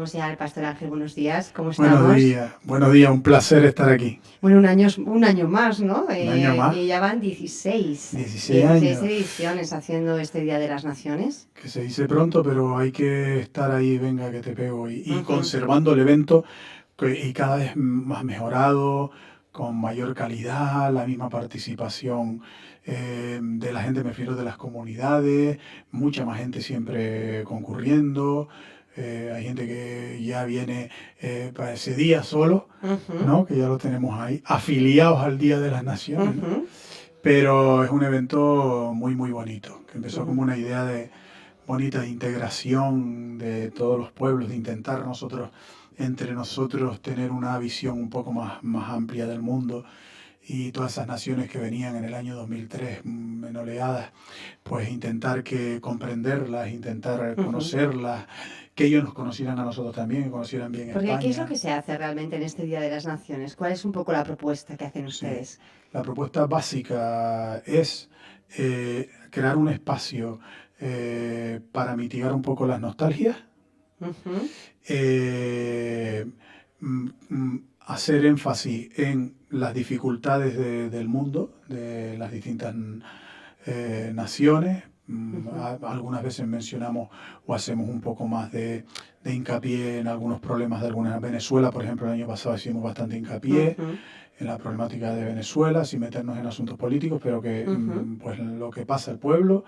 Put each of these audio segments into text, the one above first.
tenemos ya al Pastor Ángel. Buenos días, ¿cómo Buenos estamos? días, buenos días, un placer estar aquí. Bueno, un año más, ¿no? Un año más, Y ya van 16, 16 16 años, ediciones haciendo este Día de las Naciones. que se dice pronto, pero hay que estar ahí, venga que te pego, y Ujú, conservando el evento y cada vez más mejorado, con mayor calidad, la misma participación de la gente, me refiero de las comunidades, mucha más gente siempre concurriendo. Hay gente que ya viene para ese día solo, ujú, ¿no? Que ya lo tenemos ahí, afiliados al Día de las Naciones, ¿no? ujú, Pero es un evento muy, muy bonito, que empezó ujú. como una idea de bonita de integración de todos los pueblos, de intentar nosotros, entre nosotros, tener una visión un poco más amplia del mundo, y todas esas naciones que venían en el año 2003 en oleadas, pues intentar que comprenderlas, intentar Ujú. conocerlas, que ellos nos conocieran a nosotros también, que conocieran bien Porque, ¿qué es lo España. que se hace realmente en este Día de las Naciones? ¿Cuál es un poco la propuesta que hacen Sí, ustedes? la propuesta básica es crear un espacio para mitigar un poco las nostalgias, Ujú, eh, hacer énfasis en las dificultades del mundo, de las distintas naciones. ujú, Algunas veces mencionamos o hacemos un poco más de hincapié en algunos problemas de algunas. Venezuela, por ejemplo, el año pasado hicimos bastante hincapié ujú, en la problemática de Venezuela, sin meternos en asuntos políticos, pero que ujú, pues lo que pasa al pueblo.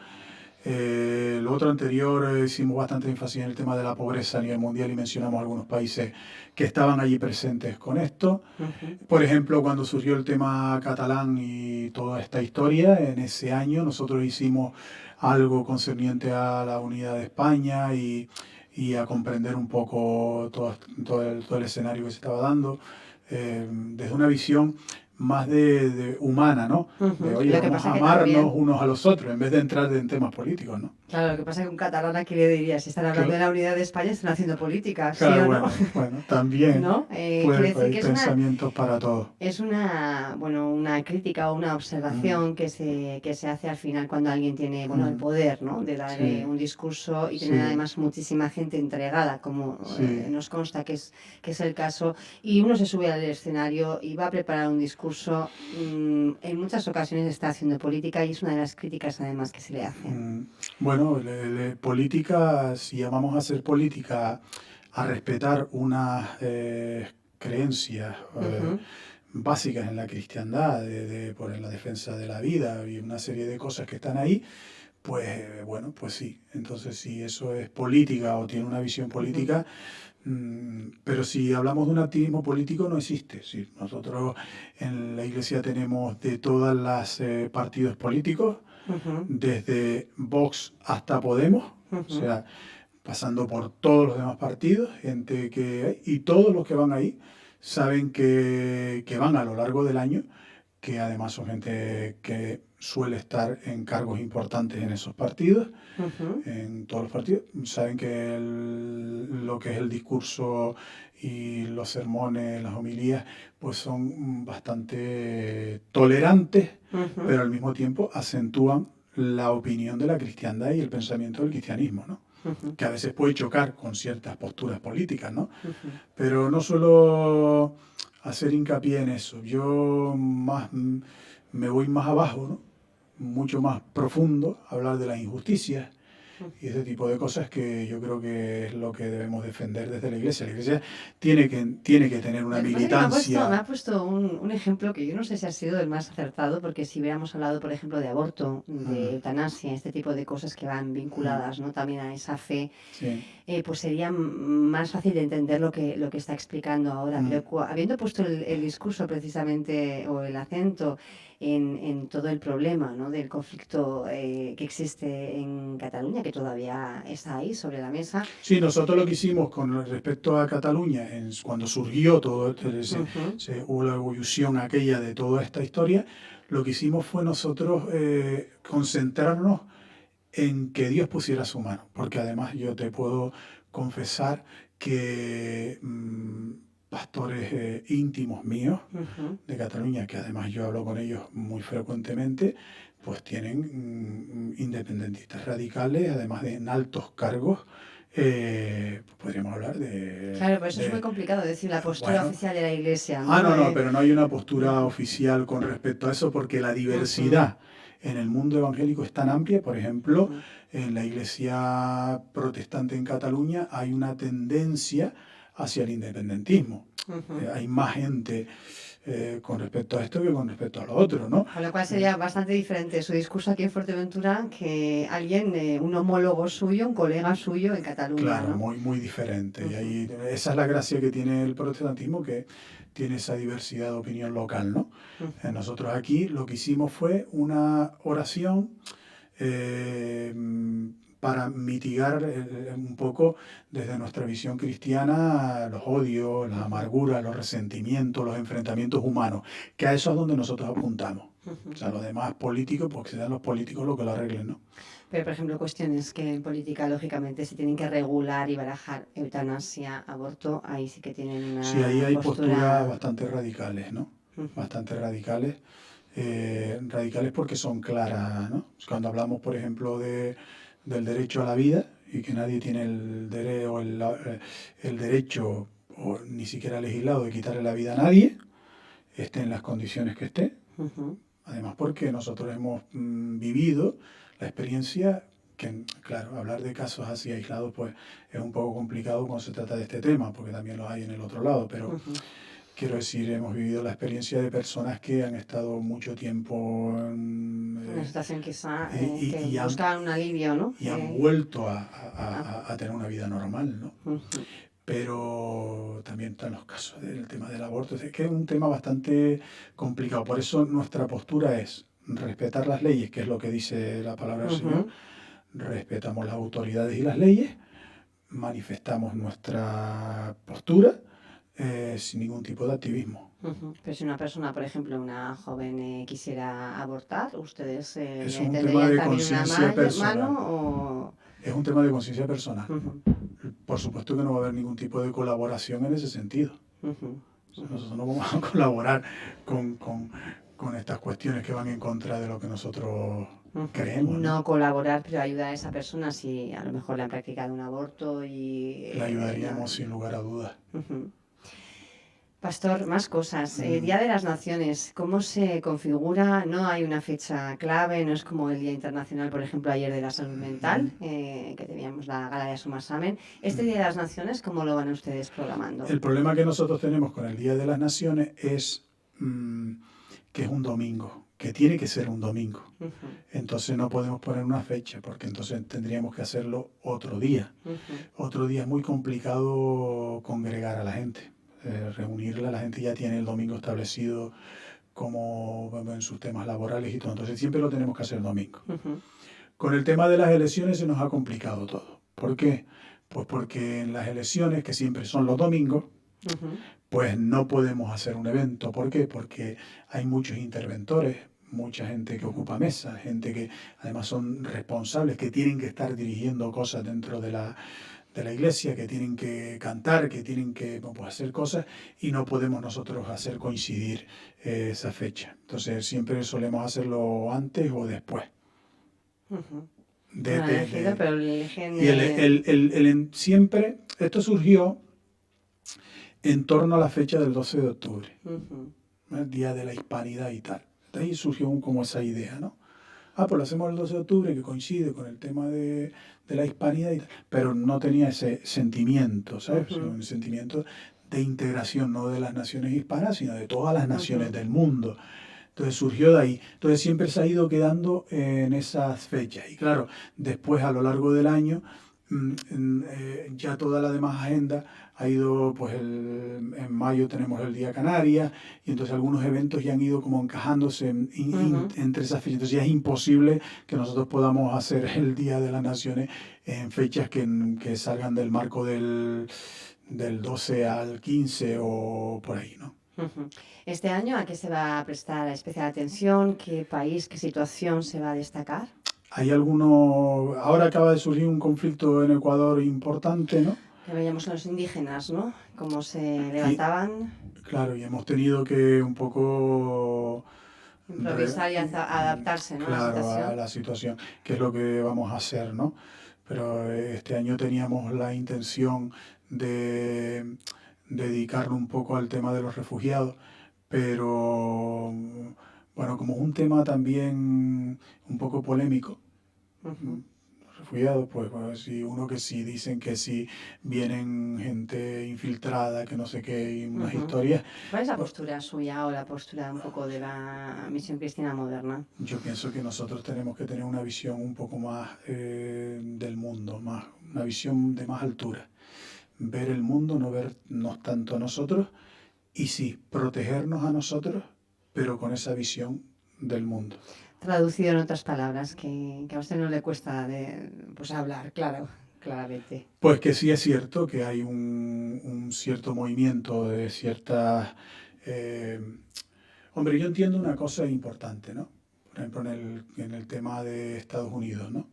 Lo otro anterior hicimos bastante énfasis en el tema de la pobreza a nivel mundial y mencionamos algunos países que estaban allí presentes con esto. ujú, Por ejemplo, cuando surgió el tema catalán y toda esta historia, en ese año nosotros hicimos algo concerniente a la unidad de España y a comprender un poco todo el escenario que se estaba dando, desde una visión más de humana, ¿no? ujú. De, oye, Lo que vamos pasa a que amarnos también... unos a los otros, en vez de entrar en temas políticos, ¿no? Claro, lo que pasa es que un catalán aquí le diría, si están hablando Cl- de la unidad de España, están haciendo política, ¿sí Claro, o no? bueno, también ¿No? puede Quiere decir haber que pensamientos para todo. es una, bueno, una crítica o una Mm, observación que se hace al final cuando alguien tiene, bueno, el mm, poder, ¿no? De dar sí, un discurso y tener sí, además muchísima gente entregada, como sí. nos consta que es el caso, y uno se sube al escenario y va a preparar un discurso. En muchas ocasiones está haciendo política y es una de las críticas además que se le hacen. Mm, bueno, política, si llamamos a hacer política, a respetar unas creencias Ujú, básicas en la cristiandad, por la defensa de la vida y una serie de cosas que están ahí, pues bueno, pues sí. Entonces, si eso es política o tiene una visión ujú, política, pero si hablamos de un activismo político, no existe. Sí, nosotros en la iglesia tenemos de todas las partidos políticos, ujú, desde Vox hasta Podemos, o ujú, sea, pasando por todos los demás partidos, gente que hay, y todos los que van ahí saben que van a lo largo del año, que además son gente que suele estar en cargos importantes en esos partidos, ujú. en todos los partidos, saben que lo que es el discurso y los sermones, las homilías, pues son bastante tolerantes, Ujú, pero al mismo tiempo acentúan la opinión de la cristiandad y el pensamiento del cristianismo, ¿no? ujú, Que a veces puede chocar con ciertas posturas políticas, ¿no? ujú. Pero no suelo hacer hincapié en eso. Yo más me voy más abajo, ¿no? Mucho más profundo, hablar de las injusticias y ese tipo de cosas, que yo creo que es lo que debemos defender desde la Iglesia. La Iglesia tiene que tener una Lo que pasa es que me militancia. ha puesto un ejemplo que yo no sé si ha sido el más acertado, porque si hubiéramos hablado, por ejemplo, de aborto, de Mm, eutanasia, este tipo de cosas que van mm, vinculadas, ¿no? También a esa fe, sí, pues sería más fácil de entender lo que está explicando ahora. mm, Pero habiendo puesto el discurso precisamente o el acento en todo el problema, ¿no? Del conflicto que existe en Cataluña, que todavía está ahí sobre la mesa. sí, nosotros lo que hicimos con respecto a Cataluña, cuando surgió todo esto, Ujú, hubo la evolución aquella de toda esta historia, lo que hicimos fue nosotros concentrarnos en que Dios pusiera su mano, porque además yo te puedo confesar que pastores íntimos míos ujú, de Cataluña, que además yo hablo con ellos muy frecuentemente, pues tienen independentistas radicales, además de en altos cargos Podríamos hablar Claro, pero eso es muy complicado decir la postura bueno, oficial de la Iglesia, ¿no? no, pero no hay una postura Ujú, oficial con respecto a eso porque la ujú, diversidad en el mundo evangélico es tan amplia. Por ejemplo, ujú, en la iglesia protestante en Cataluña hay una tendencia hacia el independentismo. ujú. Hay más gente con respecto a esto que con respecto a lo otro, ¿no? Con lo cual Eh, sería bastante diferente su discurso aquí en Fuerteventura que alguien, un homólogo suyo, un colega suyo en Cataluña, Claro, ¿no? muy, muy diferente. Y Ujú, ahí, esa es la gracia que tiene el protestantismo, que tiene esa diversidad de opinión local, ¿no? ujú. Nosotros aquí lo que hicimos fue una oración eh, para mitigar un poco desde nuestra visión cristiana los odios, las Ujú, amarguras, los resentimientos, los enfrentamientos humanos, que a eso es donde nosotros apuntamos. O ujú. sea, los demás políticos, pues que sean los políticos los que lo arreglen, ¿no? Pero, por ejemplo, cuestiones que en política, lógicamente, se tienen que regular y barajar, eutanasia, aborto, ahí sí que tienen Sí, ahí una hay posturas postura. bastante radicales, ¿no? Ujú, Bastante radicales. Radicales porque son claras, ¿no? Cuando hablamos, por ejemplo, del derecho a la vida y que nadie tiene el derecho, o ni siquiera legislado, de quitarle la vida a nadie, esté en las condiciones que esté. ujú, Además, porque nosotros hemos vivido la experiencia que, claro, hablar de casos así aislados, pues es un poco complicado cuando se trata de este tema, porque también los hay en el otro lado, pero ujú. quiero decir, hemos vivido la experiencia de personas que han estado mucho tiempo Una situación quizá que y han, busca un alivio, ¿no? y han vuelto Ah, a tener una vida normal, ¿no? ujú, Pero también están los casos del tema del aborto. Es que es un tema bastante complicado. Por eso nuestra postura es respetar las leyes, que es lo que dice la palabra del Señor. ujú, Respetamos las autoridades y las leyes, manifestamos nuestra postura sin ningún tipo de activismo. ujú. Pero si una persona, por ejemplo, una joven quisiera abortar, ¿ustedes Eso es le un tema tenderían de también una conciencia mano personal. o...? Es un tema de conciencia personal. Ujú, Por supuesto que no va a haber ningún tipo de colaboración en ese sentido. ujú, ujú. Nosotros no vamos a colaborar con, con estas cuestiones que van en contra de lo que nosotros Ujú. creemos, ¿no? No colaborar, pero ayudar a esa persona si a lo mejor le han practicado un aborto y Le ayudaríamos sin lugar a dudas. Ujú. Pastor, más cosas. Mm, Día de las Naciones, ¿cómo se configura? No hay una fecha clave, no es como el Día Internacional, por ejemplo, ayer de la Salud Mental, que teníamos la gala de Suma Samen. Este Día de las Naciones, ¿cómo lo van ustedes programando? El problema que nosotros tenemos con el Día de las Naciones es que es un domingo, que tiene que ser un domingo. Ujú, Entonces no podemos poner una fecha, porque entonces tendríamos que hacerlo otro día. ujú, Otro día es muy complicado congregar a la gente, reunirla. La gente ya tiene el domingo establecido como bueno, en sus temas laborales y todo. Entonces siempre lo tenemos que hacer el domingo. ujú, Con el tema de las elecciones se nos ha complicado todo. ¿Por qué? Pues porque en las elecciones, que siempre son los domingos, ujú, pues no podemos hacer un evento. ¿Por qué? Porque hay muchos interventores, mucha gente que ujú, ocupa mesas, gente que además son responsables, que tienen que estar dirigiendo cosas dentro de la iglesia, que tienen que cantar, que tienen que pues, hacer cosas y no podemos nosotros hacer coincidir esa fecha. Entonces siempre solemos hacerlo antes o después. ujú. De, No lo han de, elegido, de, pero lo eligen. y siempre, esto surgió en torno a la fecha del 12 de octubre, Ujú, el Día de la Hispanidad y tal. De ahí surgió como esa idea, ¿no? Pues lo hacemos el 12 de octubre, que coincide con el tema de la hispanidad y tal, pero no tenía ese sentimiento, ¿sabes? ujú, Un sentimiento de integración, no de las naciones hispanas, sino de todas las naciones ujú, del mundo. Entonces surgió de ahí. Entonces siempre se ha ido quedando en esas fechas. Y claro, después a lo largo del año, ya toda la demás agenda ha ido, pues en mayo tenemos el Día Canarias, y entonces algunos eventos ya han ido como encajándose ujú. entre esas fechas. Entonces ya es imposible que nosotros podamos hacer el Día de las Naciones en fechas que salgan del marco del 12 al 15 o por ahí, ¿no? Ujú. Este año, ¿a qué se va a prestar especial atención? ¿Qué país, qué situación se va a destacar? Hay algunos, ahora acaba de surgir un conflicto en Ecuador importante, ¿no? Que veíamos a los indígenas, ¿no? Cómo se Y levantaban, claro, y hemos tenido que un poco, improvisar y adaptarse, ¿no? A la claro, a situación. la situación, qué es lo que vamos a hacer, ¿no? pero este año teníamos la intención de dedicarlo un poco al tema de los refugiados, pero bueno, como es un tema también un poco polémico, Ujú. los refugiados, pues si uno que sí dicen que si vienen gente infiltrada, que no sé qué, y unas Ujú. historias, ¿Cuál es la pues, postura suya o la postura un poco de la misión cristiana moderna? yo pienso que nosotros tenemos que tener una visión un poco más del mundo, más, una visión de más altura. Ver el mundo, no vernos tanto a nosotros y sí, protegernos a nosotros, pero con esa visión del mundo. Traducido en otras palabras, que a usted no le cuesta pues hablar, claro, claramente. Pues que sí es cierto que hay un cierto movimiento de ciertas... eh, hombre, yo entiendo una cosa importante, ¿no? Por ejemplo, en el tema de Estados Unidos, ¿no?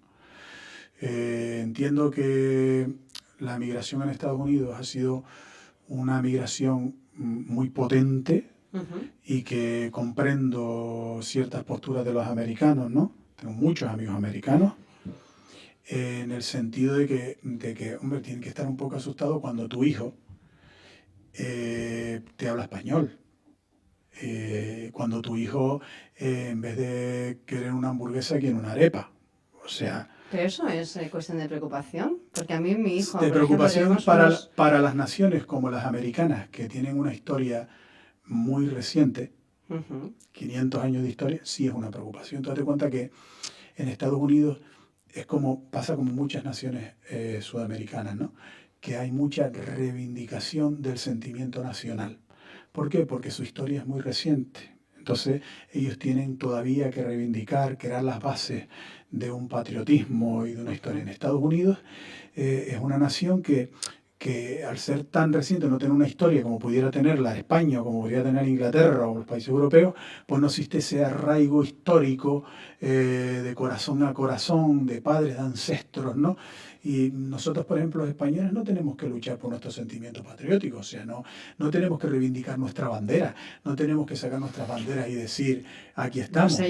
Entiendo que la migración en Estados Unidos ha sido una migración muy potente Ujú. y que comprendo ciertas posturas de los americanos, ¿no? Tengo muchos amigos americanos, en el sentido de que, hombre, tienen que estar un poco asustados cuando tu hijo te habla español. Cuando tu hijo, en vez de querer una hamburguesa, quiere una arepa. O sea, Pero eso es cuestión de preocupación, porque a mí mi hijo, de por ejemplo, preocupación tenemos unos... para las naciones como las americanas, que tienen una historia muy reciente, Ujú. 500 años de historia, sí es una preocupación. Tú date cuenta que en Estados Unidos es como pasa como muchas naciones sudamericanas, ¿no? Que hay mucha reivindicación del sentimiento nacional. ¿Por qué? Porque su historia es muy reciente. Entonces ellos tienen todavía que reivindicar, crear las bases de un patriotismo y de una historia. Ujú. En Estados Unidos es una nación que al ser tan reciente, no tener una historia como pudiera tenerla España o como pudiera tener Inglaterra o los países europeos, pues no existe ese arraigo histórico de corazón a corazón, de padres, de ancestros, ¿no? Y nosotros, por ejemplo, los españoles no tenemos que luchar por nuestros sentimientos patrióticos, o sea, no tenemos que reivindicar nuestra bandera, no tenemos que sacar nuestras banderas y decir, aquí No estamos. sé,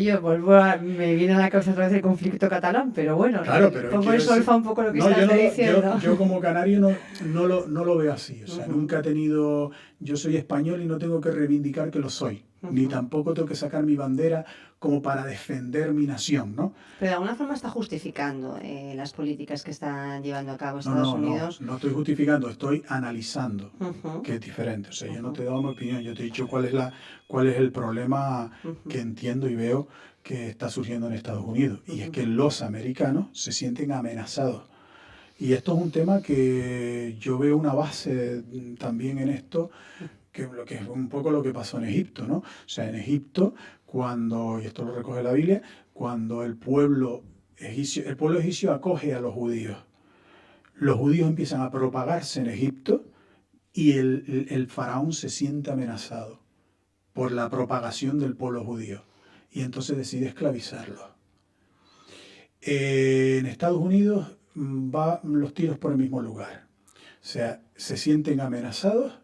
me viene a la cabeza otra vez el conflicto catalán, pero bueno, Claro, pero pongo en quiero decir, solfa un poco lo que no, está yo, no usted lo, diciendo. yo como canario no lo veo así. O sea, Ujú. nunca he tenido, yo soy español y no tengo que reivindicar que lo soy. Ni Ujú. tampoco tengo que sacar mi bandera como para defender mi nación, ¿no? Pero de alguna forma está justificando las políticas que están llevando a cabo No, Estados no, no, Unidos. no estoy justificando, estoy analizando, Ujú. que es diferente. O sea, yo no Ujú. te he dado mi opinión, yo te he dicho cuál es el problema Ujú. que entiendo y veo que está surgiendo en Estados Unidos. Y es Ujú. que los americanos se sienten amenazados. Y esto es un tema que yo veo una base también en esto, que es un poco lo que pasó en Egipto, ¿no? O sea, en Egipto, cuando, y esto lo recoge la Biblia, cuando el pueblo egipcio acoge a los judíos empiezan a propagarse en Egipto y el faraón se siente amenazado por la propagación del pueblo judío y entonces decide esclavizarlos. En Estados Unidos va los tiros por el mismo lugar. O sea, se sienten amenazados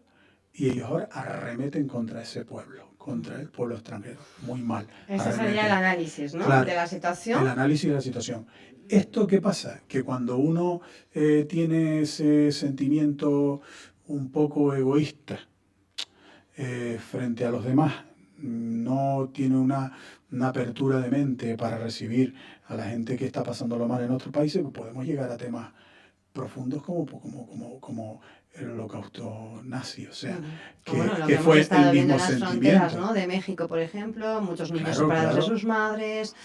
y ellos ahora arremeten contra ese pueblo, contra el pueblo extranjero. Muy mal, Ese sería el arremeten. análisis, ¿no? De Claro, la situación. el análisis de la situación. ¿Esto qué pasa? Que cuando uno tiene ese sentimiento un poco egoísta frente a los demás, no tiene una apertura de mente para recibir a la gente que está pasándolo mal en otros países, pues podemos llegar a temas profundos como el holocausto nazi, o sea, Ujú. O bueno, lo que que hemos fue el estado viendo en mismo las fronteras, sentimiento. ¿no? De México, por ejemplo, muchos niños Claro, separados de claro, sus madres,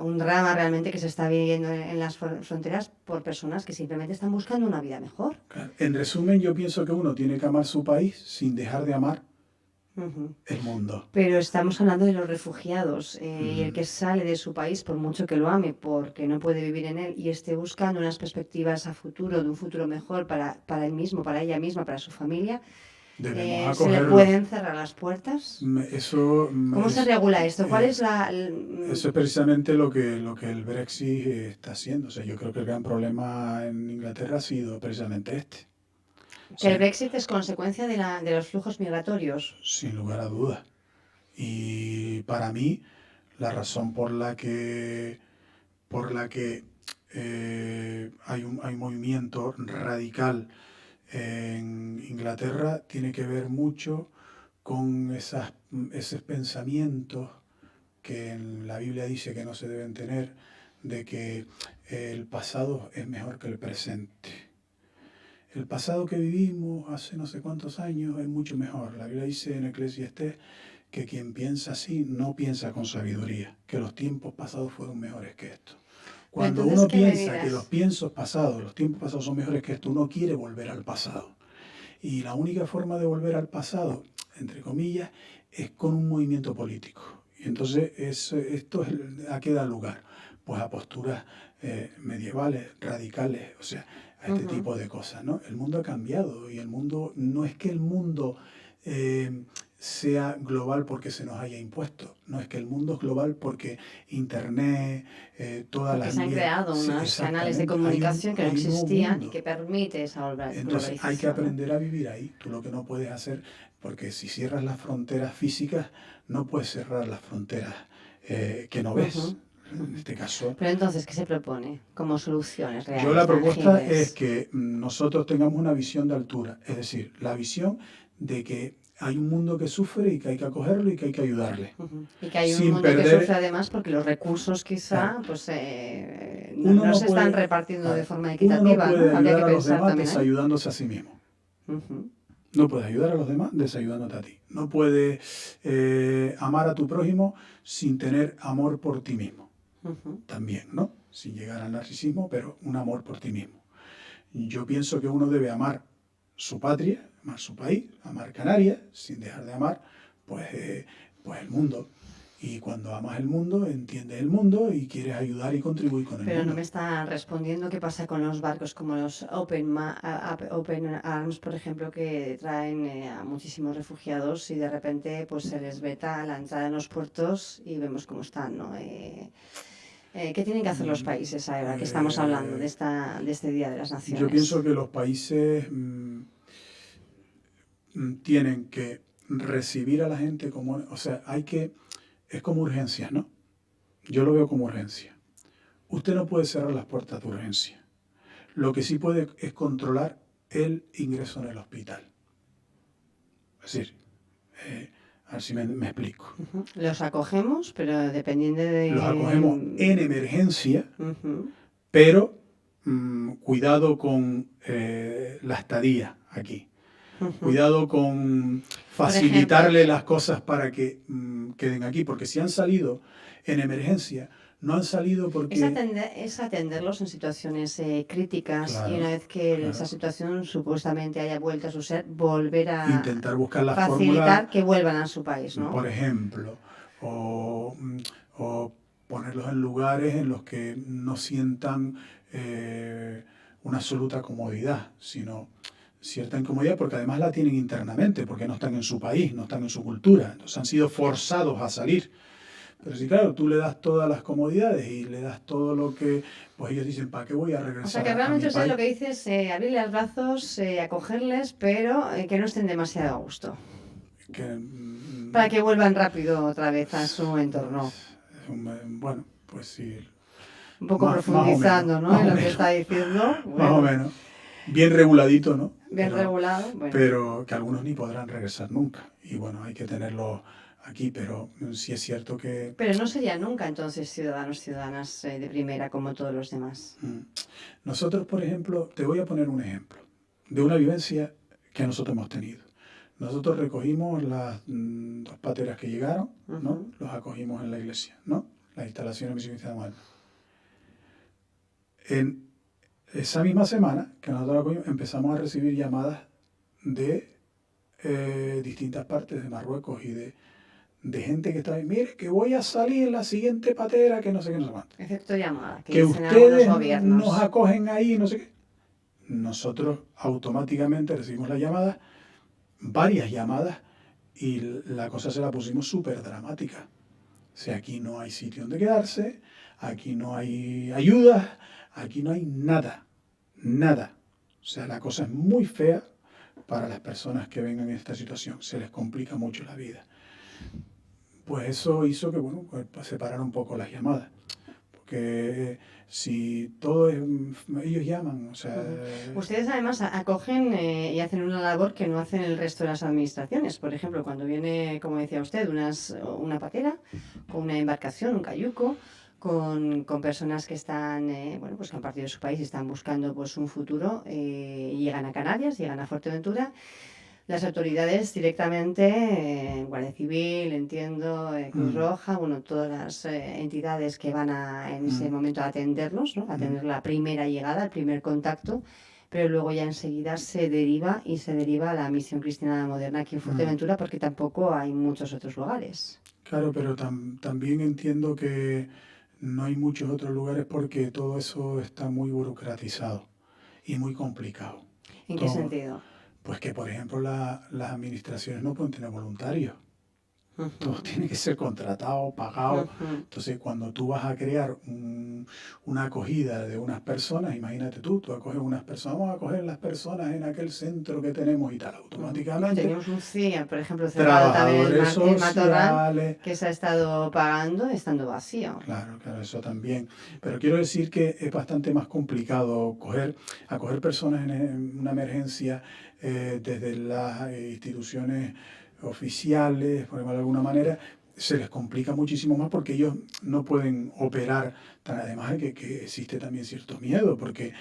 un drama realmente que se está viviendo en las fronteras por personas que simplemente están buscando una vida mejor. claro. En resumen, yo pienso que uno tiene que amar su país sin dejar de amar Ujú. el mundo. Pero estamos hablando de los refugiados y el Mm. que sale de su país, por mucho que lo ame, porque no puede vivir en él y esté buscando unas perspectivas a futuro, de un futuro mejor para él mismo, para ella misma, para su familia, Debemos ¿se le acogerlos. pueden cerrar las puertas? Eso ¿Cómo se es, regula esto? ¿Cuál eh, es la...? eso es precisamente lo que el Brexit está haciendo. O sea, yo creo que el gran problema en Inglaterra ha sido precisamente este. O Que el sea, Brexit es consecuencia de los flujos migratorios. sin lugar a dudas. Y para mí, la razón por la que hay un movimiento radical en Inglaterra, tiene que ver mucho con esos pensamientos que en la Biblia dice que no se deben tener, de que el pasado es mejor que el presente. El pasado que vivimos hace no sé cuántos años es mucho mejor. La Biblia dice en Eclesiastés que quien piensa así no piensa con sabiduría, que los tiempos pasados fueron mejores que esto. Pero Cuando entonces, uno ¿qué piensa que los medidas? tiempos pasados son mejores que esto, uno quiere volver al pasado. Y la única forma de volver al pasado, entre comillas, es con un movimiento político. Y entonces ¿a qué da lugar? Pues a posturas medievales, radicales, o sea, a este Ujú. tipo de cosas, ¿no? El mundo ha cambiado y el mundo, no es que el mundo eh, sea global porque se nos haya impuesto, no es que el mundo es global porque Internet, todas Porque las se han vías, creado unos canales de exactamente, comunicación que no hay un nuevo existían y mundo. que permite esa Entonces hay que globalización, ¿no? aprender a vivir ahí. Tú lo que no puedes hacer, porque si cierras las fronteras físicas, no puedes cerrar las fronteras que no ves. Ujú, En ujú. este caso, Pero entonces, ¿qué se propone como soluciones yo la reales, propuesta es tangibles? que nosotros tengamos una visión de altura, es decir, la visión de que hay un mundo que sufre y que hay que acogerlo y que hay que ayudarle, Ujú. Y que hay un sin mundo que sufre perder, además porque los recursos claro, quizá pues uno no no se están puede, repartiendo de claro, forma uno no equitativa, puede ¿no? Habría ayudar que a los pensar demás también ahí. desayudándose a sí mismo. Ujú, No puedes ayudar a los demás desayudándote a ti. No puedes amar a tu prójimo sin tener amor por ti mismo. ujú. También, ¿no? Sin llegar al narcisismo, pero un amor por ti mismo. Yo pienso que uno debe amar su patria, amar su país, amar Canarias, sin dejar de amar pues el mundo. Y cuando amas el mundo, entiendes el mundo y quieres ayudar y contribuir con el Pero no mundo. me está respondiendo qué pasa con los barcos como los Open Arms, por ejemplo, que traen a muchísimos refugiados y de repente pues se les veta la entrada en los puertos y vemos cómo están, ¿no? ¿Qué tienen que hacer los países ahora que estamos hablando de Eh, de este Día de las yo pienso Naciones? que los países tienen que recibir a la gente como, o sea, es como urgencias, ¿no? Yo lo veo como urgencia. Usted no puede cerrar las puertas de urgencia. Lo que sí puede es controlar el ingreso en el hospital. Es decir, a ver si me explico. Ujú. Los acogemos, pero dependiendo Los acogemos en de... emergencia, Ujú, pero cuidado con la estadía aquí. ujú. Cuidado con Por ejemplo, facilitarle las cosas para que queden aquí, porque si han salido en emergencia, no han salido porque, es atenderlos en situaciones críticas y una claro, vez que esa claro, situación supuestamente haya vuelto a su ser, volver a intentar buscar la fórmula, facilitar que vuelvan a su país, ¿no? por ejemplo, o, o ponerlos en lugares en los que no sientan una absoluta comodidad, sino cierta incomodidad porque además la tienen internamente, porque no están en su país, no están en su cultura, entonces han sido forzados a salir. Pero si claro, tú le das todas las comodidades y le das todo lo que, pues ellos dicen, ¿para qué voy a O sea regresar que a mi realmente usted país? lo que dice es abrirle los brazos, acogerles, pero que no estén demasiado a gusto, Que, para que vuelvan rápido otra vez a su entorno. bueno, pues sí, Un poco más o menos, profundizando, ¿no? más En o lo que menos, está diciendo. más o Bueno, menos. Bien reguladito, ¿no? bien regulado. Bueno. Pero que algunos ni podrán regresar nunca. Y bueno, hay que tenerlo aquí, pero sí es cierto que Pero no serían nunca entonces ciudadanos, ciudadanas de primera como todos los demás. mm, nosotros, por ejemplo, te voy a poner un ejemplo de una vivencia que nosotros hemos tenido. Nosotros recogimos las dos pateras que llegaron, ¿no? Ujú. Los acogimos en la iglesia, ¿no? Las instalaciones de Misión Cristiana Moderna. En esa misma semana que nosotros la acogimos, empezamos a recibir llamadas de distintas partes de Marruecos y de gente que está ahí, mire, que voy a salir en la siguiente patera, que no sé qué, no sé cuánto. Efecto llamada, que Que dicen algunos ustedes nos gobiernos. acogen ahí, no sé qué. Nosotros automáticamente recibimos las llamadas, varias llamadas, y la cosa se la pusimos súper dramática. O sea, aquí no hay sitio donde quedarse, aquí no hay ayudas, aquí no hay nada, nada. O sea, la cosa es muy fea para las personas que vengan en esta situación. Se les complica mucho la vida. Pues eso hizo que, bueno, pues separar un poco las llamadas. que si todo es, ellos llaman, o sea, Ustedes además acogen y hacen una labor que no hacen el resto de las administraciones. Por ejemplo, cuando viene, como decía usted, una patera con una embarcación, un cayuco, con personas que están, bueno, pues que han partido de su país y están buscando pues un futuro, llegan a Canarias, llegan a Fuerteventura. Las autoridades directamente, Guardia Civil, entiendo, Cruz Roja, bueno, todas las entidades que van en ese momento a atenderlos, ¿no? A tener la primera llegada, el primer contacto, pero luego ya enseguida se deriva a la Misión Cristiana Moderna aquí en Fuerteventura porque tampoco hay muchos otros lugares. Claro, pero también entiendo que no hay muchos otros lugares porque todo eso está muy burocratizado y muy complicado. ¿En qué Todo, sentido? pues que, por ejemplo, las administraciones no pueden tener voluntarios. Todo tiene que ser contratado, pagado. Entonces, cuando tú vas a crear una acogida de unas personas, imagínate tú acoges unas personas, vamos a acoger las personas en aquel centro que tenemos y tal, automáticamente. Tenemos un CIE, por ejemplo, cerrado también en Matorral, que se ha estado pagando estando vacío. Claro, claro, eso también. Pero quiero decir que es bastante más complicado acoger personas en una emergencia desde las instituciones oficiales, por ejemplo, de alguna manera, se les complica muchísimo más porque ellos no pueden operar. Además de que existe también cierto miedo, porque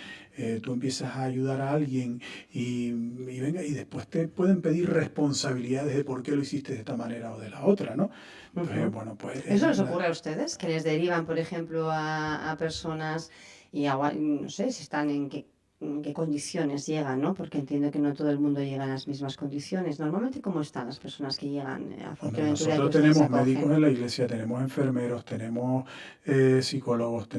tú empiezas a ayudar a alguien venga, y después te pueden pedir responsabilidades de por qué lo hiciste de esta manera o de la otra, ¿no? Entonces, bueno, pues... ¿Eso les ocurre a ustedes? Que les derivan, por ejemplo, a personas y no sé si están en qué condiciones llegan, ¿no? Porque entiendo que no todo el mundo llega en las mismas condiciones. Normalmente, ¿cómo están las personas que llegan a Fuerteventura? Nosotros tenemos médicos en la iglesia, tenemos enfermeros, tenemos psicólogos,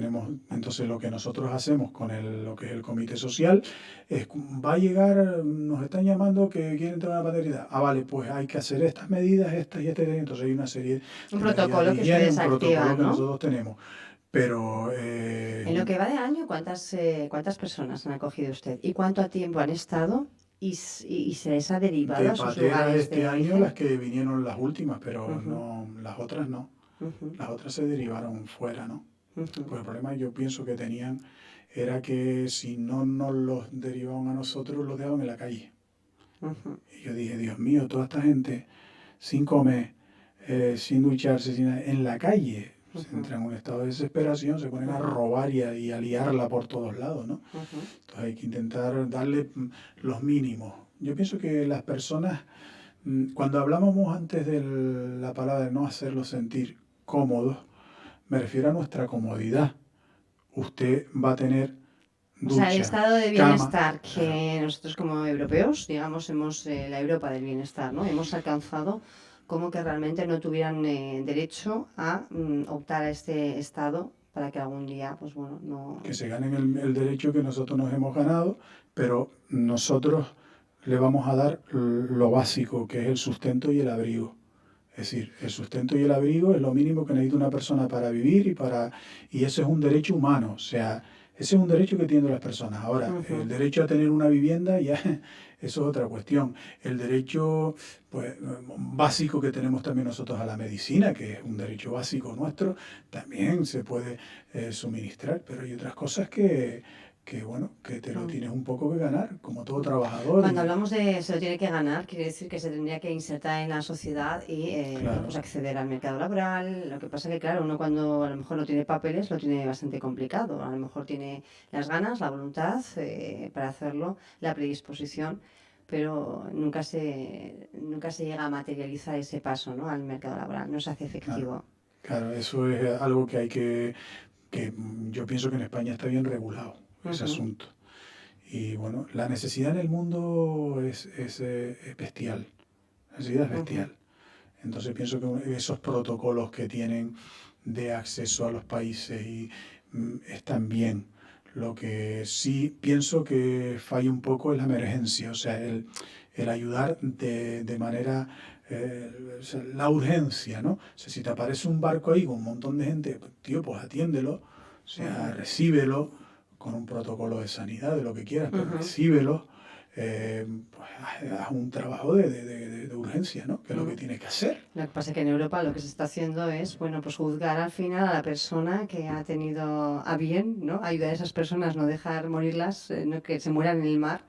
entonces lo que nosotros hacemos con lo que es el comité social es, va a llegar, nos están llamando que quieren tener una paternidad. Ah, vale, pues hay que hacer estas medidas, estas y estas, entonces hay una serie de protocolo que ustedes activan, ¿no? nosotros tenemos. Pero... en lo que va de año, ¿cuántas personas han acogido usted? ¿Y cuánto tiempo han estado? ¿Y se les ha derivado a sus lugares este año las que vinieron las últimas, pero no, las otras no. Las otras se derivaron fuera, ¿no? Pues el problema yo pienso que tenían era que si no nos los derivaban a nosotros, los dejaban en la calle. Y yo dije, Dios mío, toda esta gente sin comer, sin ducharse, en la calle, se entran en un estado de desesperación, se ponen a robar y a liarla por todos lados, ¿no? Entonces hay que intentar darle los mínimos. Yo pienso que las personas, cuando hablábamos antes de la palabra de no hacerlos sentir cómodos, me refiero a nuestra comodidad. Usted va a tener ducha, o sea, el estado de bienestar cama, que nosotros como europeos, digamos, hemos la Europa del bienestar, ¿no? Hemos alcanzado como que realmente no tuvieran derecho a optar a este estado para que algún día, pues bueno, no... Que se ganen el derecho que nosotros nos hemos ganado, pero nosotros le vamos a dar lo básico, que es el sustento y el abrigo. Es decir, el sustento y el abrigo es lo mínimo que necesita una persona para vivir y eso es un derecho humano, o sea, ese es un derecho que tienen las personas. Ahora, el derecho a tener una vivienda, ya eso es otra cuestión. El derecho pues, básico que tenemos también nosotros a la medicina, que es un derecho básico nuestro, también se puede suministrar, pero hay otras cosas que bueno, que te lo tienes un poco que ganar, como todo trabajador. Cuando hablamos de se lo tiene que ganar, quiere decir que se tendría que insertar en la sociedad y Claro. pues acceder al mercado laboral. Lo que pasa que, claro, uno cuando a lo mejor no tiene papeles lo tiene bastante complicado. A lo mejor tiene las ganas, la voluntad para hacerlo, la predisposición, pero nunca se llega a materializar ese paso, ¿no?, al mercado laboral, no se hace efectivo. Claro, eso es algo que hay que yo pienso que en España está bien regulado ese asunto. Y bueno, la necesidad en el mundo es bestial. La necesidad es bestial. Entonces pienso que esos protocolos que tienen de acceso a los países están bien. Lo que sí pienso que falla un poco es la emergencia, o sea, el ayudar de manera, o sea, la urgencia, ¿no? O sea, si te aparece un barco ahí con un montón de gente, tío, pues atiéndelo, o sea, recíbelo con un protocolo de sanidad, de lo que quieras, pero recíbelo, pues haz un trabajo de urgencia, ¿no? Que es lo que tienes que hacer. Lo que pasa es que en Europa lo que se está haciendo es, bueno, pues juzgar al final a la persona que ha tenido a bien, ¿no? Ayudar a esas personas, no dejar morirlas, no que se mueran en el mar.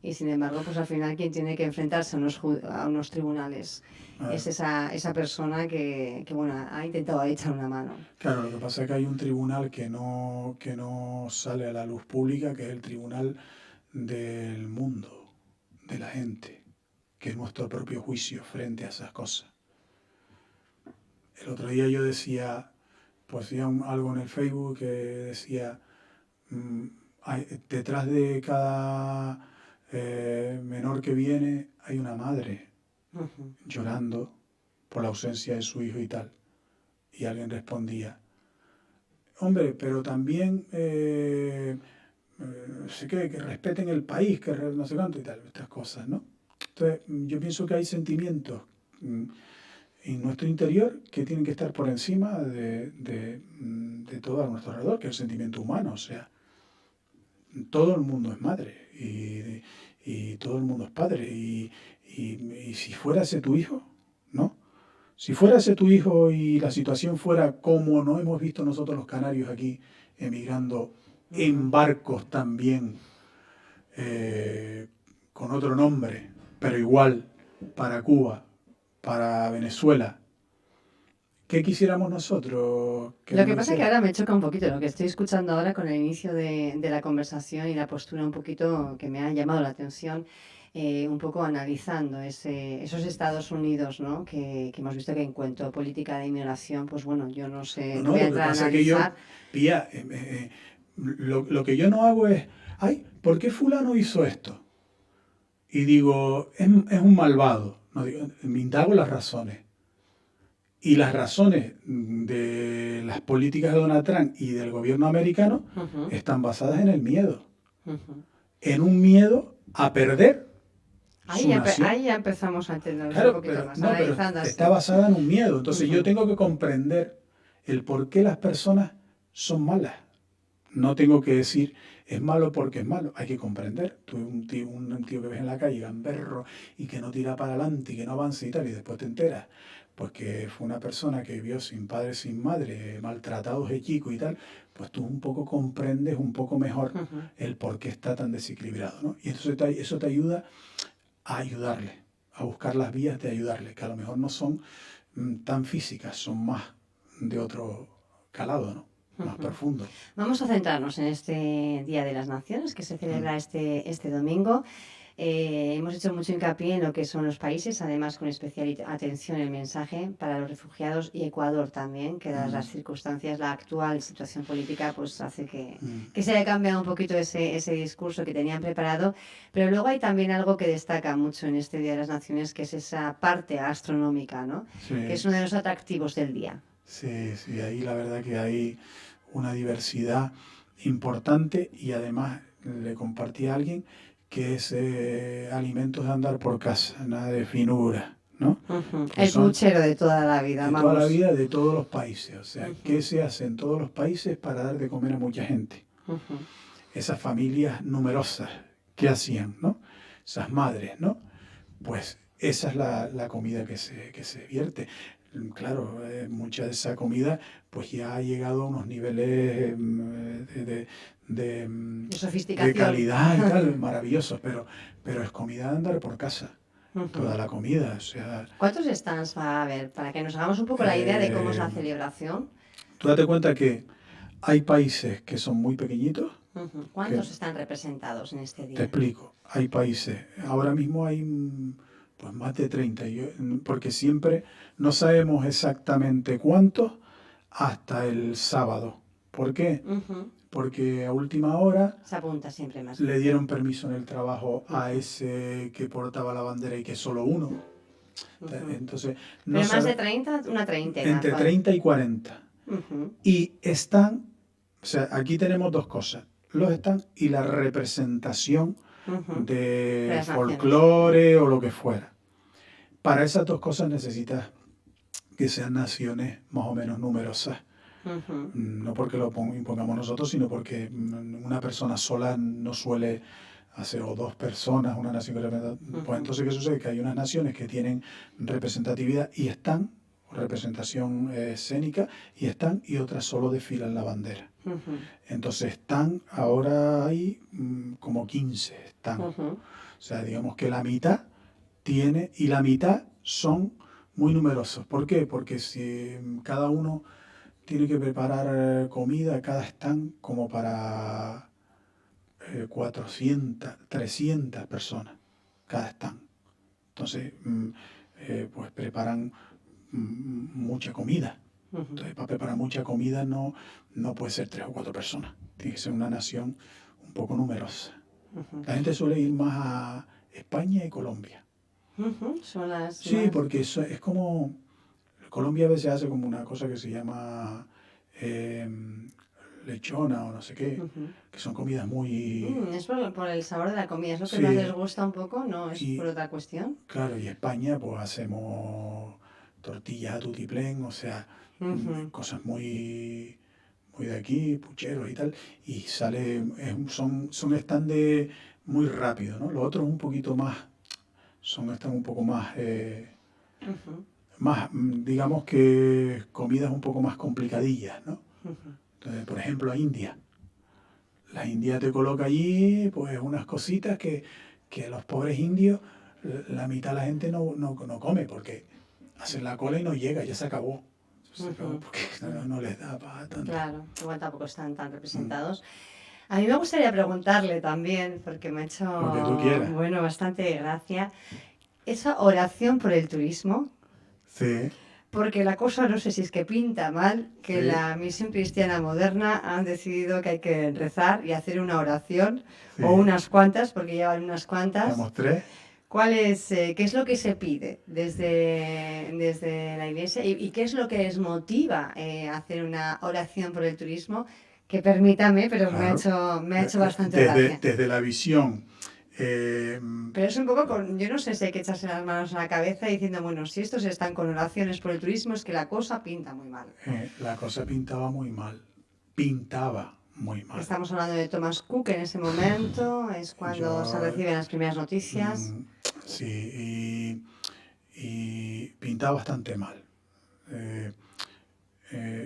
Y sin embargo, pues al final quien tiene que enfrentarse a unos tribunales es esa persona que, bueno, ha intentado echar una mano. Claro, lo que pasa es que hay un tribunal que no sale a la luz pública, que es el tribunal del mundo, de la gente, que es nuestro propio juicio frente a esas cosas. El otro día yo decía, pues decía algo en el Facebook que decía, detrás de cada menor que viene hay una madre llorando por la ausencia de su hijo y tal. Y alguien respondía, hombre, pero también no sé qué, que respeten el país, que no sé cuánto y tal, estas cosas, ¿no? Entonces, yo pienso que hay sentimientos en nuestro interior que tienen que estar por encima de todo a nuestro alrededor, que es el sentimiento humano. O sea, todo el mundo es madre y todo el mundo es padre. Y si fuera ese tu hijo, ¿no? Si fuera ese tu hijo y la situación fuera como no hemos visto nosotros los canarios aquí emigrando en barcos también, con otro nombre, pero igual, para Cuba, para Venezuela, ¿qué quisiéramos nosotros que Lo nos que pasa es que hiciera? ahora me choca un poquito lo que estoy escuchando ahora con el inicio de la conversación y la postura un poquito que me ha llamado la atención, un poco analizando esos Estados Unidos, ¿no? Que hemos visto que en cuanto a política de inmigración, pues bueno, yo no sé, No, no no, voy a lo que entrar a pasa es que yo, analizar. pía, lo que yo no hago es, ay, ¿por qué fulano hizo esto? Y digo, es un malvado. No, digo, me indago las razones. Y las razones de las políticas de Donald Trump y del gobierno americano Ujú, están basadas en el miedo. ujú. En un miedo a perder su nación. Ahí ya empezamos a entendernos un Claro, poquito pero más, no, pero analizando está así. basada en un miedo. Entonces yo Ujú, tengo que comprender el por qué las personas son malas. No tengo que decir es malo porque es malo. Hay que comprender. Tú un tío que ves en la calle, gamberro, y que no tira para adelante y que no avanza y tal, y después te enteras, pues que fue una persona que vivió sin padre, sin madre, maltratados de chico y tal, pues tú un poco comprendes un poco mejor ujú. el por qué está tan desequilibrado, ¿no? Y entonces eso te ayuda a ayudarle, a buscar las vías de ayudarle, que a lo mejor no son tan físicas, son más de otro calado, ¿no? Más Ujú. profundo. Vamos a centrarnos en este Día de las Naciones que se Mm. celebra este domingo. Hemos hecho mucho hincapié en lo que son los países, además con especial atención el mensaje para los refugiados y Ecuador también, que dadas las Mm, circunstancias, la actual situación política, pues hace mm. que se haya cambiado un poquito ese discurso que tenían preparado. Pero luego hay también algo que destaca mucho en este Día de las Naciones, que es esa parte astronómica, ¿no? Que es Sí, uno de los atractivos del día. sí, sí, ahí la verdad que hay una diversidad importante y además le compartí a alguien que es alimentos de andar por casa, nada de finura, ¿no? Ujú. Pues El son puchero de toda la vida, de toda la vamos. vida de todos los países, o sea, ¿qué Ujú, se hace en todos los países para dar de comer a mucha gente? ujú. Esas familias numerosas, ¿qué hacían, no? Esas madres, ¿no? Pues esa es la comida que se vierte. Claro, mucha de esa comida pues ya ha llegado a unos niveles De de sofisticación. calidad y tal, maravillosos, pero es comida de andar por casa, toda Ujú. la comida. O sea, ¿Cuántos stands va a haber? Para que nos hagamos un poco la idea de cómo es eh, la celebración. tú date cuenta que hay países que son muy pequeñitos, Ujú. que ¿Cuántos están representados en este te día? explico, hay países, ahora mismo hay pues más de 30, porque siempre no sabemos exactamente cuántos hasta el sábado. ¿Por qué? Ujú. Porque a última hora Se apunta siempre más le gente. dieron permiso en el trabajo a Ujú, ese que portaba la bandera y que solo uno. ujú. Entonces, no Pero más de sabe, 30, una treintena. entre 30 y 40. Ujú, Y están, o sea, aquí tenemos dos cosas, los stands y la representación ujú. De de las naciones. folclore o lo que fuera. Para esas dos cosas necesitas que sean naciones más o menos numerosas. Ujú, No porque lo impongamos nosotros, sino porque una persona sola no suele o 2 personas, una nación que representa. Pues entonces, ¿qué sucede? Que hay unas naciones que tienen representatividad y están, representación escénica, y otras solo desfilan la bandera. Entonces están, ahora hay como 15 están. O sea, digamos que la mitad tiene, y la mitad son muy numerosos. ¿Por qué? Porque si cada uno tiene que preparar comida, cada stand como para 400, 300 personas, cada stand. Entonces, pues preparan mucha comida. Entonces, para preparar mucha comida no puede ser 3 o 4 personas. Tiene que ser una nación un poco numerosa. La gente suele ir más a España y Colombia. Son las Sí, más... porque eso es como... Colombia a veces hace como una cosa que se llama lechona o no sé qué, que son comidas muy... es por el sabor de la comida, es lo que Sí, más les gusta un poco, no es por y otra cuestión. claro, y España pues hacemos tortillas a tutiplén, o sea, cosas muy de aquí, pucheros y tal, y sale, son stand de muy rápido, ¿no? Los otros un poquito más, están un poco más, digamos que comidas un poco más complicadillas, ¿no? Entonces, por ejemplo, a India. La India te coloca allí, pues unas cositas que los pobres indios, la mitad de la gente no come, porque hacen la cola y no llega, ya se acabó. Porque no les da para tanto. Claro, igual tampoco están tan representados. A mí me gustaría preguntarle también, porque me ha hecho, Lo que tú quieras. bueno, bastante gracia, esa oración por el turismo. Sí. Porque la cosa no sé si es que pinta mal, que Sí. la Misión Cristiana Moderna han decidido que hay que rezar y hacer una oración, Sí. o unas cuantas, porque llevan unas cuantas. Somos 3. ¿Qué es lo que se pide desde la Iglesia y qué es lo que les motiva a hacer una oración por el turismo? Que permítame, pero Claro. me ha hecho bastante gracia. Desde la visión. Pero es un poco yo no sé si hay que echarse las manos a la cabeza diciendo, bueno, si estos están con oraciones por el turismo es que la cosa pinta muy mal. La cosa pintaba muy mal. Pintaba muy mal. Estamos hablando de Thomas Cook en ese momento, es cuando se reciben las primeras noticias. Sí, y pintaba bastante mal.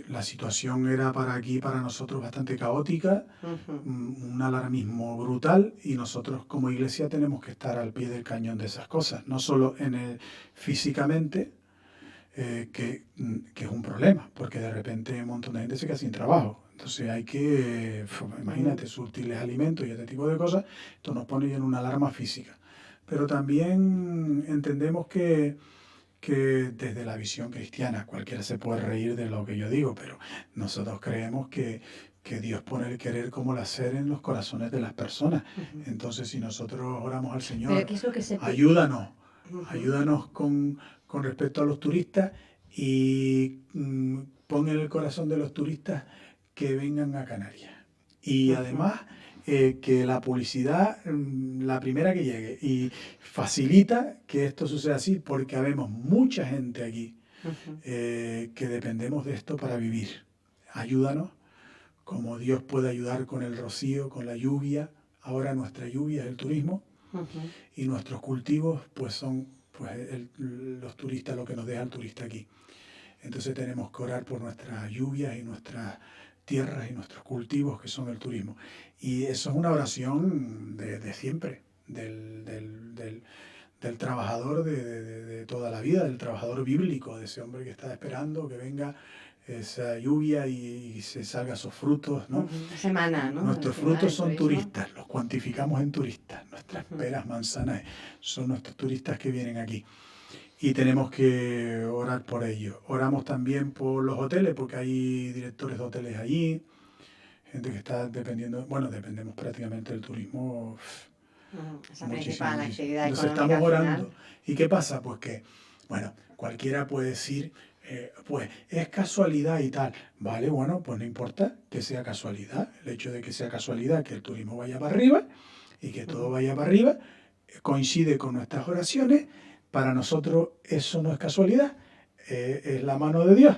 La situación era para nosotros bastante caótica, un alarmismo brutal, y nosotros como iglesia tenemos que estar al pie del cañón de esas cosas, no solo físicamente, que es un problema, porque de repente un montón de gente se queda sin trabajo. Entonces hay que, imagínate, surtirles alimentos y este tipo de cosas. Esto nos pone en una alarma física. Pero también entendemos que desde la visión cristiana, cualquiera se puede reír de lo que yo digo, pero nosotros creemos que Dios pone el querer como el hacer en los corazones de las personas. Entonces, si nosotros oramos al Señor, ¿Pero qué es lo que se pide? Ayúdanos con respecto a los turistas, y pon en el corazón de los turistas que vengan a Canarias. Y además que la publicidad, la primera que llegue, y facilita que esto suceda así, porque habemos mucha gente aquí que dependemos de esto para vivir. Ayúdanos, como Dios puede ayudar con el rocío, con la lluvia. Ahora nuestra lluvia es el turismo, y nuestros cultivos pues son los turistas, lo que nos deja el turista aquí. Entonces tenemos que orar por nuestras lluvias y nuestras tierras y nuestros cultivos, que son el turismo. Y eso es una oración de siempre, del trabajador de toda la vida, del trabajador bíblico, de ese hombre que está esperando que venga esa lluvia y se salgan esos frutos, ¿no? Semana, ¿no? Nuestros frutos son turistas, los cuantificamos en turistas. Nuestras peras, manzanas son nuestros turistas que vienen aquí. Y tenemos que orar por ellos. Oramos también por los hoteles, porque hay directores de hoteles allí, gente que está dependiendo, bueno, dependemos prácticamente del turismo. Esa principal actividad Nos económica estamos orando. final. ¿Y qué pasa? Pues que, bueno, cualquiera puede decir, pues es casualidad y tal. Vale, bueno, pues no importa que sea casualidad. El hecho de que sea casualidad, que el turismo vaya para arriba y que todo vaya para arriba, coincide con nuestras oraciones. Para nosotros eso no es casualidad, es la mano de Dios.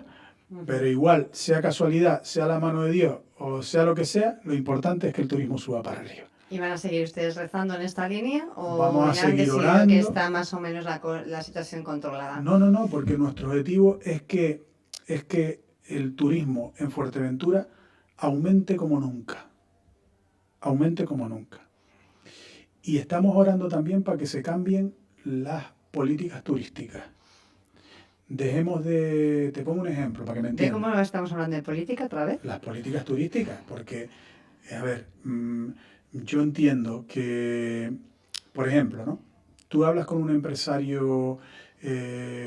Pero igual, sea casualidad, sea la mano de Dios o sea lo que sea, lo importante es que el turismo suba para arriba. ¿Y van a seguir ustedes rezando en esta línea Vamos o a ya han seguir decidido que orando. está más o menos la situación controlada? No, no, no, porque nuestro objetivo es que el turismo en Fuerteventura aumente como nunca, aumente como nunca. Y estamos orando también para que se cambien las políticas turísticas. Dejemos de, te pongo un ejemplo para que me ¿Ve cómo entiendas, estamos hablando de política otra vez? las políticas turísticas, porque, a ver, yo entiendo que, por ejemplo, ¿no? Tú hablas con un empresario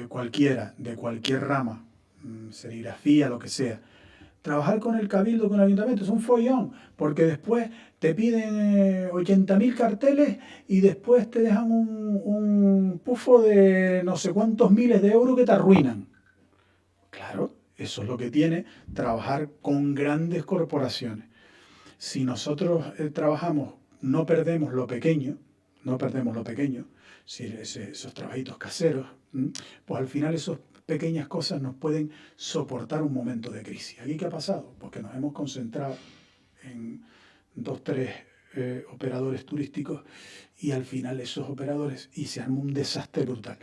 cualquiera, de cualquier rama, serigrafía, lo que sea. Trabajar con el cabildo, con el ayuntamiento, es un follón, porque después te piden 80.000 carteles y después te dejan un pufo de no sé cuántos miles de euros que te arruinan. Claro, eso es lo que tiene trabajar con grandes corporaciones. Si nosotros trabajamos, no perdemos lo pequeño, no perdemos lo pequeño, si esos trabajitos caseros, pues al final esas pequeñas cosas nos pueden soportar un momento de crisis. ¿Aquí qué ha pasado? Porque nos hemos concentrado en dos, tres operadores turísticos y al final esos operadores y se arma un desastre brutal.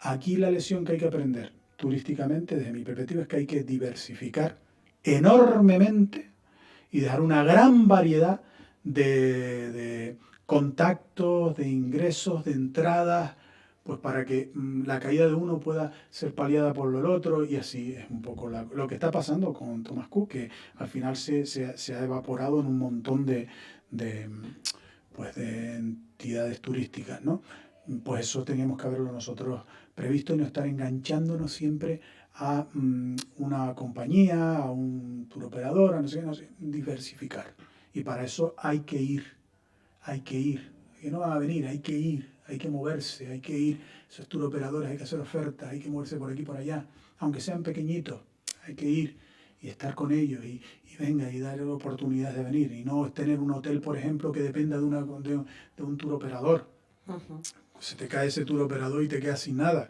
Aquí la lección que hay que aprender turísticamente, desde mi perspectiva, es que hay que diversificar enormemente y dejar una gran variedad de contactos, de ingresos, de entradas, pues para que la caída de uno pueda ser paliada por el otro y así es un poco lo que está pasando con Thomas Cook, que al final se ha evaporado en un montón de, pues de entidades turísticas, ¿no? Pues eso teníamos que haberlo nosotros previsto y no estar enganchándonos siempre a una compañía, a un tour operador, a no sé, diversificar. Y para eso hay que ir, que no van a venir, hay que moverse, hay que ir, esos tour operadores, hay que hacer ofertas, hay que moverse por aquí, por allá, aunque sean pequeñitos, hay que ir y estar con ellos y venga y darle oportunidades de venir y no tener un hotel, por ejemplo, que dependa de un tour operador. Ujú. Se te cae ese tour operador y te quedas sin nada.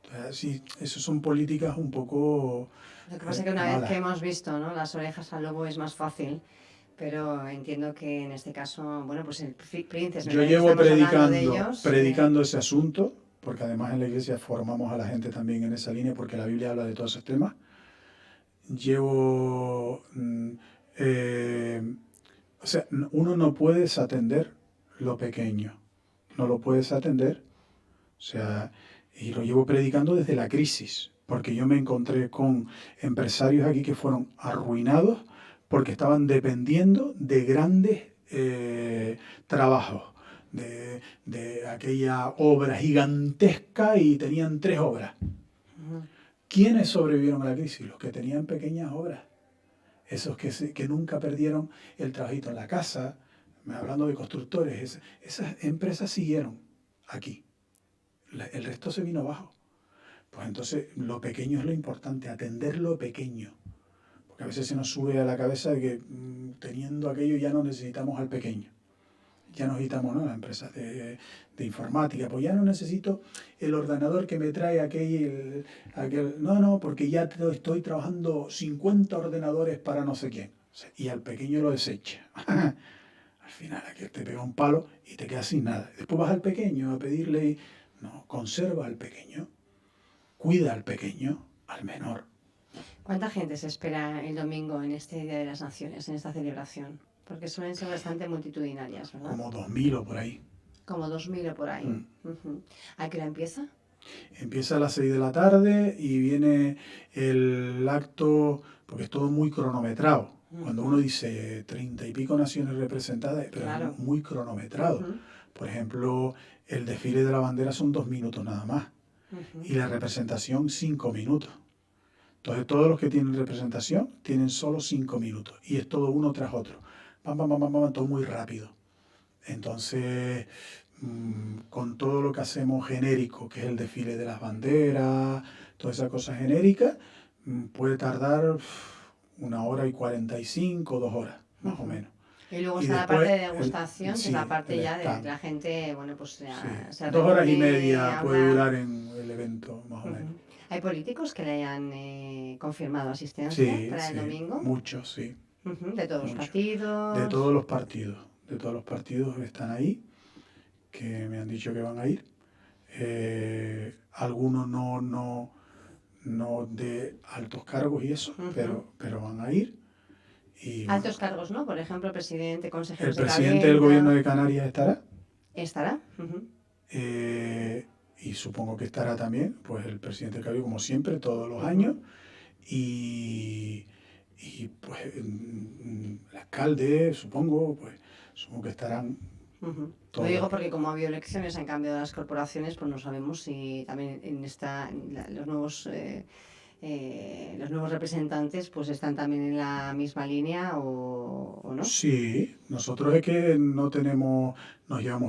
Entonces, sí, esas son políticas un poco Lo que pasa es que una vez malas. que hemos visto, ¿no?, las orejas al lobo es más fácil, pero entiendo que en este caso, bueno, pues el Princes, me Yo parece que llevo estamos hablando de ellos. predicando ese asunto, porque además en la iglesia formamos a la gente también en esa línea, porque la Biblia habla de todos esos temas. Llevo, o sea, uno no puede desatender lo pequeño, no lo puedes atender, o sea, y lo llevo predicando desde la crisis, porque yo me encontré con empresarios aquí que fueron arruinados porque estaban dependiendo de grandes trabajos, de aquella obra gigantesca y tenían 3 obras. Ujú. ¿Quiénes sobrevivieron a la crisis? Los que tenían pequeñas obras, esos que nunca perdieron el trabajito en la casa, hablando de constructores, esas empresas siguieron aquí. El resto se vino abajo. Pues entonces lo pequeño es lo importante, atender lo pequeño. Porque a veces se nos sube a la cabeza de que teniendo aquello ya no necesitamos al pequeño. Ya nos necesitamos, ¿no?, las empresas de informática. Pues ya no necesito el ordenador que me trae aquel. No, no, porque ya estoy trabajando 50 ordenadores para no sé quién. Y al pequeño lo desecha. Al final aquel te pega un palo y te quedas sin nada. Después vas al pequeño a pedirle. No, conserva al pequeño. Cuida al pequeño, al menor. ¿Cuánta gente se espera el domingo en este Día de las Naciones, en esta celebración? Porque suelen ser bastante multitudinarias, ¿verdad? Como 2.000 o por ahí. Como 2000 o por ahí. Mm. Ujú. ¿A qué hora empieza? Empieza a las 6 de la tarde y viene el acto, porque es todo muy cronometrado. Cuando uno dice 30 y pico naciones representadas, pero Claro. es muy cronometrado. Ujú. Por ejemplo, el desfile de la bandera son 2 minutos nada más Ujú. y la representación 5 minutos. Entonces todos los que tienen representación tienen solo 5 minutos y es todo uno tras otro. Pam, pam, pam, pam, pam, todo muy rápido. Entonces, con todo lo que hacemos genérico, que es el desfile de las banderas, toda esa cosa genérica, puede tardar 1 hora y 45, 2 horas, más o menos. Y luego Y está la parte después, de degustación, que es la sí, parte el ya de que stand. la gente, bueno, pues Sí, se 2 horas y media reúne, puede habla. durar en el evento, más o menos. Ujú. ¿Hay políticos que le hayan confirmado asistencia Sí, para el sí, domingo? muchos, sí, Ujú. De todos los muchos. De partidos. todos los partidos, de todos los partidos están ahí, que me han dicho que van a ir. Algunos no de altos cargos y eso, pero van a ir. Y, altos cargos, ¿no? Por ejemplo, presidente, el consejeros de presidente del gobierno de Canarias estará. ¿Estará? Y supongo que estará también, pues el presidente del Caribe, como siempre, todos los años. Y pues el alcalde, supongo que estarán. Lo digo porque como ha habido elecciones, han cambiado las corporaciones, pues no sabemos si también los nuevos representantes pues están también en la misma línea o no. Sí, nosotros es que nos llevamos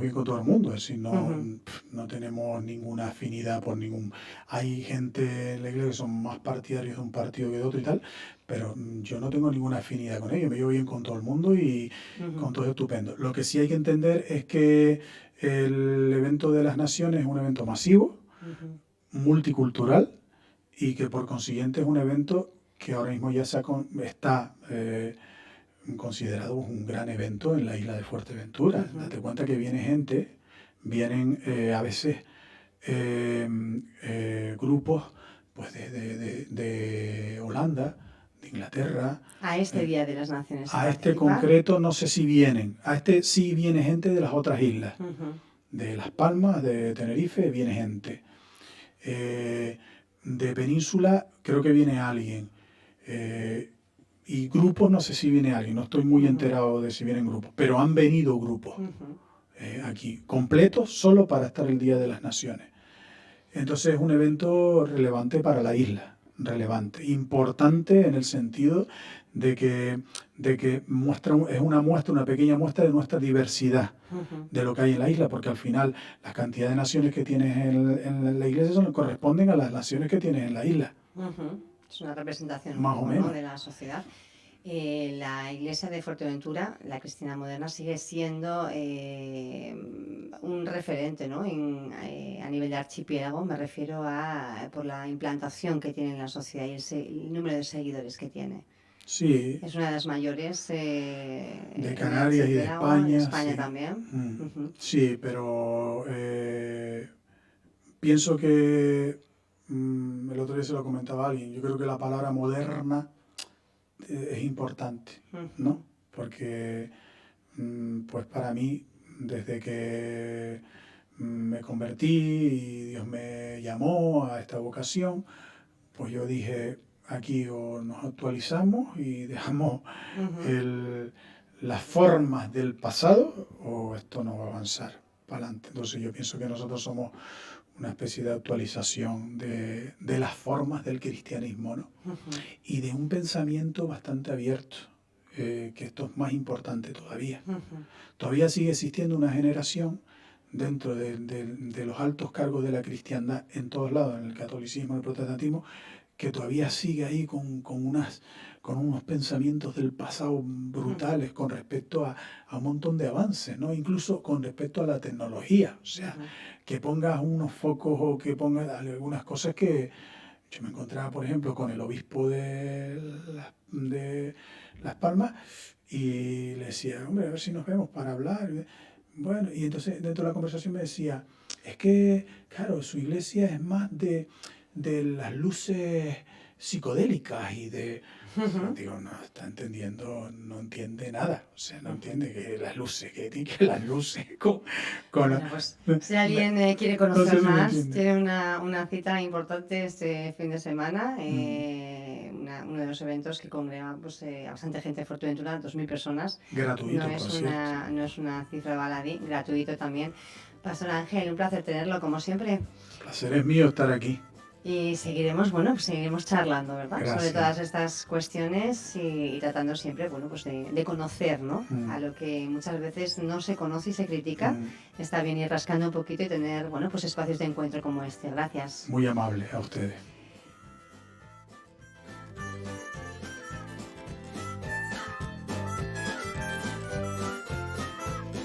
bien con todo el mundo, es decir, no tenemos ninguna afinidad por ningún. Hay gente en la iglesia que son más partidarios de un partido que de otro y tal, pero yo no tengo ninguna afinidad con ellos, me llevo bien con todo el mundo y con todo es estupendo. Lo que sí hay que entender es que el evento de las naciones es un evento masivo, multicultural, y que por consiguiente es un evento que ahora mismo ya está considerado un gran evento en la isla de Fuerteventura. Date cuenta que vienen a veces grupos pues de Holanda, de Inglaterra. A este Día de las Naciones. A este concreto no sé si vienen. A este sí viene gente de las otras islas. De Las Palmas, de Tenerife, viene gente. De Península creo que viene alguien. Y grupos no sé si viene alguien. No estoy muy enterado de si vienen grupos. Pero han venido grupos aquí, completos, solo para estar el Día de las Naciones. Entonces es un evento relevante para la isla. Relevante. Importante en el sentido de que es una pequeña muestra de nuestra diversidad, de lo que hay en la isla, porque al final la cantidad de naciones que tienes en la iglesia corresponden a las naciones que tienes en la isla. Es una representación más o menos de la sociedad. La iglesia de Fuerteventura, la cristiana moderna, sigue siendo un referente, ¿no? A nivel de archipiélago, me refiero por la implantación que tiene en la sociedad y el número de seguidores que tiene. Sí. Es una de las mayores de Canarias y de España. De España sí. También. Sí, pero pienso que el otro día se lo comentaba a alguien. Yo creo que la palabra moderna es importante, ¿no? Porque pues para mí, desde que me convertí y Dios me llamó a esta vocación, pues yo dije, aquí o nos actualizamos y dejamos las formas del pasado o esto no va a avanzar para adelante. Entonces yo pienso que nosotros somos una especie de actualización de las formas del cristianismo, ¿no? Y de un pensamiento bastante abierto, que esto es más importante todavía. Todavía sigue existiendo una generación dentro de los altos cargos de la cristiandad en todos lados, en el catolicismo, en el protestantismo, que todavía sigue ahí con unos pensamientos del pasado brutales con respecto a un montón de avances, ¿no? Incluso con respecto a la tecnología. O sea, que pongas unos focos o que pongas algunas cosas que yo me encontraba, por ejemplo, con el obispo de Las Palmas y le decía, hombre, a ver si nos vemos para hablar. Bueno, y entonces dentro de la conversación me decía, es que, claro, su iglesia es más de las luces psicodélicas y de... Digo, no está entendiendo, no entiende nada, o sea, no entiende que las luces, que las luces Bueno, pues, si alguien quiere conocer más, tiene una cita importante este fin de semana, uno de los eventos que congrega pues, a bastante gente de Fuerteventura, 2.000 personas. Gratuito, no es una cifra baladí, gratuito también. Pastor Ángel, un placer tenerlo, como siempre. El placer es mío estar aquí. Y seguiremos charlando, ¿verdad? Gracias. Sobre todas estas cuestiones y tratando siempre, pues de conocer, ¿no? A lo que muchas veces no se conoce y se critica. Está bien ir rascando un poquito y tener, pues espacios de encuentro como este. Gracias. Muy amable a ustedes.